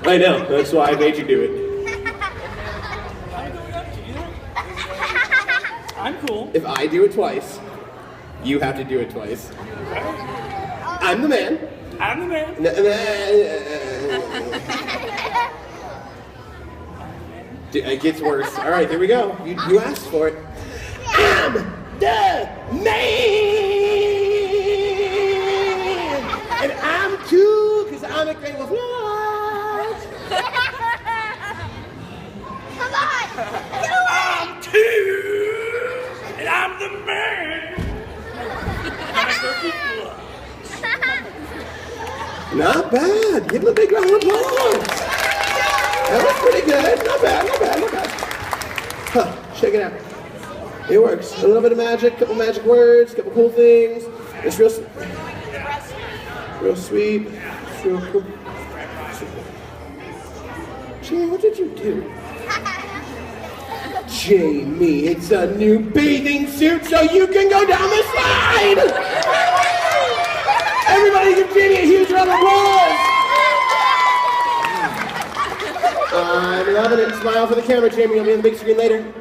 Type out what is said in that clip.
I know, that's why I made you do it. I'm cool. If I do it twice, you have to do it twice. I'm the man. I'm the man. It gets worse. All right, here we go. You asked for it. I'm the man, and I'm cool because I'm a great wolf. Come on! I'm two, and I'm the man. I'm a turkey club. Not bad. Give him a big round of applause. That was pretty good. Not bad, not bad, not bad. Huh, check it out. It works. A little bit of magic, couple magic words, couple cool things. It's real sweet. It's real cool. Jamie, what did you do? Jamie, it's a new bathing suit so you can go down the slide! Everybody give Jamie a huge round of applause! I'm loving it. Smile for the camera, Jamie. You'll be on the big screen later.